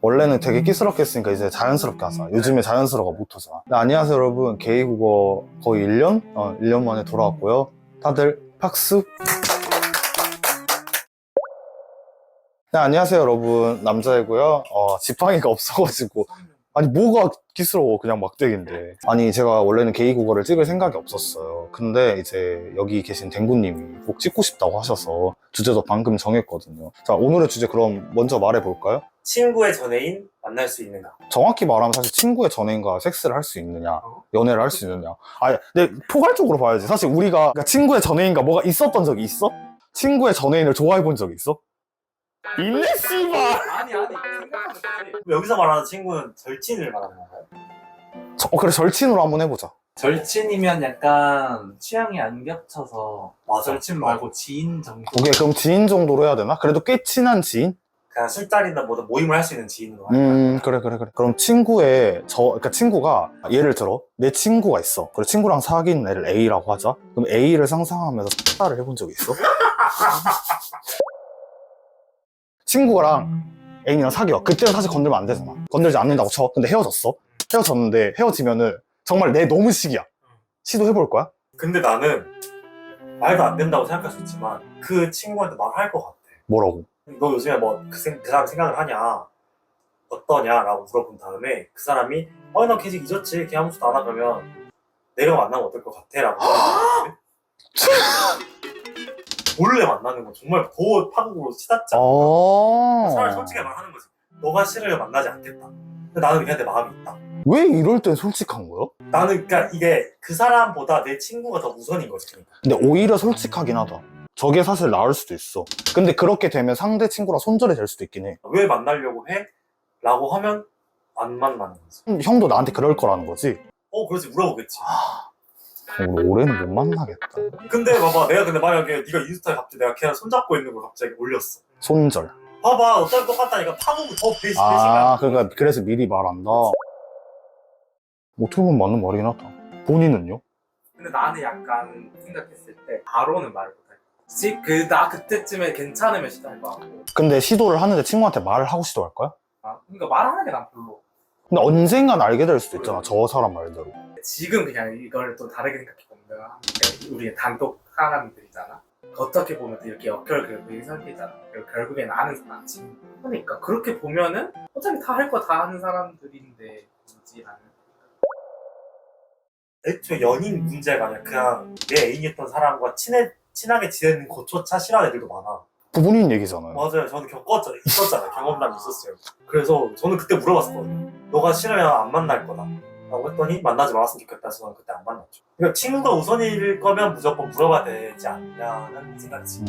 원래는 되게 끼스럽게 했으니까 이제 자연스럽게 하자. 요즘에 자연스러워가 모토잖아. 네, 안녕하세요 여러분. 게이국어 거의 1년? 1년 만에 돌아왔고요. 다들 박수. 네, 안녕하세요 여러분. 남자이고요. 지팡이가 없어가지고. 아니 뭐가 끼스러워. 그냥 막대기인데. 아니 제가 원래는 게이국어를 찍을 생각이 없었어요. 근데 이제 여기 계신 댕구님이 꼭 찍고 싶다고 하셔서 주제도 방금 정했거든요. 자, 오늘의 주제 그럼 먼저 말해볼까요? 친구의 전애인 만날 수 있는가? 정확히 말하면 사실 친구의 전애인과 섹스를 할 수 있느냐, 연애를 할 수 있느냐. 아니, 근데 포괄적으로 봐야지. 사실 우리가 그러니까 친구의 전애인과 뭐가 있었던 적이 있어? 친구의 전애인을 좋아해 본 적이 있어? 있네, 씨발! 아니 생각하면 여기서 말하는 친구는 절친을 말하는 건가요? 그래, 절친으로 한번 해보자. 절친이면 약간 취향이 안 겹쳐서 맞아. 절친 말고 지인 정도. 오케이, 그럼 지인 정도로 해야 되나? 그래도 꽤 친한 지인? 그냥 술자리나 뭐든 모임을 할 수 있는 지인으로 하는 그래. 그럼 그러니까 친구가, 예를 들어, 내 친구가 있어. 그래, 친구랑 사귄 애를 A라고 하자. 그럼 A를 상상하면서 X를 해본 적이 있어? 친구랑 애인이랑 사귀어. 그때는 사실 건들면 안 되잖아. 건들지 않는다고 쳐. 근데 헤어졌어. 헤어졌는데 헤어지면은 정말 내 너무 식이야. 시도해볼 거야? 근데 나는 말도 안 된다고 생각할 수 있지만 그 친구한테 말할 것 같아. 뭐라고? 너 요즘에 뭐 그 사람 생각을 하냐? 어떠냐? 라고 물어본 다음에 그 사람이 나 걔 잊었지. 걔 아무것도 안 하면 내가 만나면 어떨 것 같아? 라고 물어봤거든. 몰래 만나는 건 정말 더 파국으로 치닫지 않나? 차라리 솔직하게 말하는 거지. 너가 싫으면 만나지 않겠다. 근데 나는 걔한테 마음이 있다. 왜 이럴 땐 솔직한 거야? 나는 그러니까 이게 그 사람보다 내 친구가 더 우선인 거지. 그러니까. 근데 오히려 솔직하긴 하다. 저게 사실 나을 수도 있어. 근데 그렇게 되면 상대 친구랑 손절이 될 수도 있긴 해. 왜 만나려고 해? 라고 하면 안 만나는 거지. 형도 나한테 그럴 거라는 거지? 그렇지 물어보겠지. 우리 올해는 못 만나겠다. 근데 봐봐, 내가 근데 만약에 네가 인스타에 갑자기 내가 걔랑 손잡고 있는 걸 갑자기 올렸어. 손절. 봐봐, 어차피 똑같다니까 파국이 더 배신감. 그러니까 그래서 미리 말한다. 어떻게 보면 맞는 말이긴 하다. 본인은요? 근데 나는 약간 생각했을 때 바로는 말을 못할 거야. 나 그때쯤에 괜찮으면 시도할 거 같고. 근데 시도를 하는데 친구한테 말을 하고 시도할 거야? 그러니까 말하는 게 난 별로. 근데 언젠간 알게 될 수도 있잖아, 저 사람 말대로. 지금 그냥 이걸 또 다르게 생각해보면 우리 단독 사람들이잖아. 어떻게 보면 또 이렇게 역결극이 설계잖아. 그리고 결국엔 아는 사람이지. 그러니까 그렇게 보면은 어차피 다 할 거 다 하는 사람들인데 굳이 나는. 애초에 연인 문제가 아니라 그냥 내 애인이었던 사람과 친하게 지내는 것조차 싫어하는 애들도 많아. 부모님 얘기잖아요. 맞아요. 저는 있었잖아요. 경험담이 있었어요. 그래서 저는 그때 물어봤었거든요. 너가 싫으면 안 만날 거다. 라고 했더니 만나지 말았으면 좋겠다 해서 저는 그때 안 만났죠. 그러니까 친구가 우선일 거면 무조건 물어봐야 되지 않냐는 생각이지.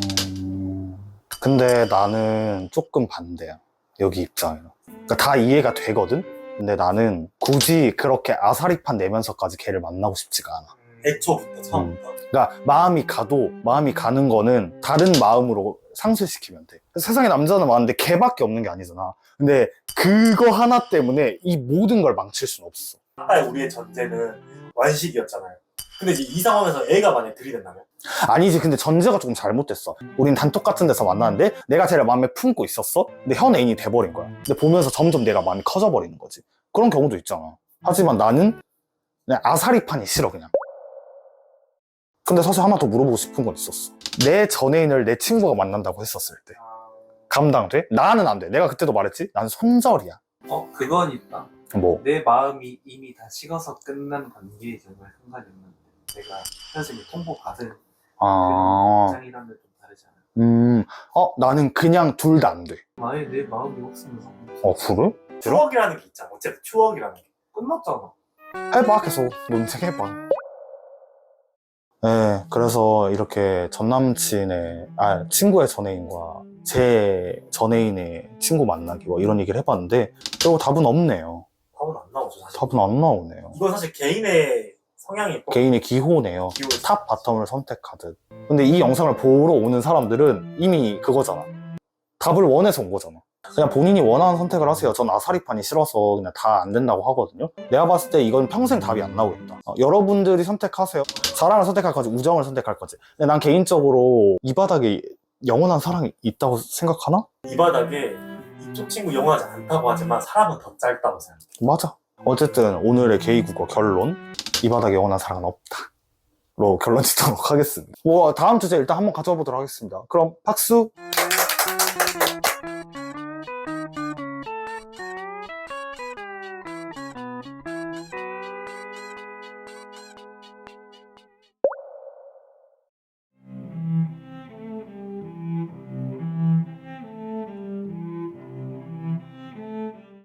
근데 나는 조금 반대야. 여기 입장에는. 그러니까 다 이해가 되거든? 근데 나는 굳이 그렇게 아사리판 내면서까지 걔를 만나고 싶지가 않아. 애초부터 처음부터. 그러니까 마음이 가는 거는 다른 마음으로 상쇄시키면 돼. 세상에 남자는 많은데 걔밖에 없는 게 아니잖아. 근데 그거 하나 때문에 이 모든 걸 망칠 수는 없어. 아까 우리의 전제는 완식이었잖아요. 근데 이제 이 상황에서 애가 만약에 들이댄다면? 아니지, 근데 전제가 조금 잘못됐어. 우린 단톡 같은 데서 만났는데 내가 쟤를 마음에 품고 있었어? 근데 현 애인이 돼버린 거야. 근데 보면서 점점 내가 마음이 커져버리는 거지. 그런 경우도 있잖아. 하지만 나는 그냥 아사리판이 싫어, 그냥. 근데 사실 하나 더 물어보고 싶은 건 있었어. 내 전애인을 내 친구가 만난다고 했었을 때 감당돼? 나는 안 돼. 내가 그때도 말했지? 난 손절이야. 그건 있다. 뭐? 내 마음이 이미 다 식어서 끝난 관계에 정말 상관없는데 내가 헤어짐을 통보받은 그런 입장이라면 좀 다르지 않아? 나는 그냥 둘 다 안 돼. 아예 내 마음이 없으면 상관없어. 그래? 추억이라는 게 있잖아. 어쨌든 추억이라는 게. 끝났잖아. 해봐, 계속 논쟁해봐. 네, 그래서 이렇게 친구의 전애인과 제 전애인의 친구 만나기 뭐 이런 얘기를 해봤는데 결국 답은 없네요. 답은 안 나오죠, 사실. 답은 안 나오네요. 이건 사실 개인의 성향이 있고 개인의 기호네요. 기호지. 탑 바텀을 선택하듯. 근데 이 영상을 보러 오는 사람들은 이미 그거잖아. 답을 원해서 온 거잖아. 그냥 본인이 원하는 선택을 하세요. 전 아사리판이 싫어서 그냥 다 안 된다고 하거든요. 내가 봤을 때 이건 평생 답이 안 나오겠다. 여러분들이 선택하세요. 사랑을 선택할 거지, 우정을 선택할 거지. 근데 난 개인적으로 이 바닥에 영원한 사랑이 있다고 생각하나? 이 바닥에 쪽 친구 영원하지 않다고 하지만 사람은 더 짧다고 생각해. 맞아. 어쨌든 오늘의 게이국어 결론, 이 바닥에 영원한 사랑은 없다 로 결론 짓도록 하겠습니다. 뭐 다음 주제 일단 한번 가져보도록 하겠습니다. 그럼 박수.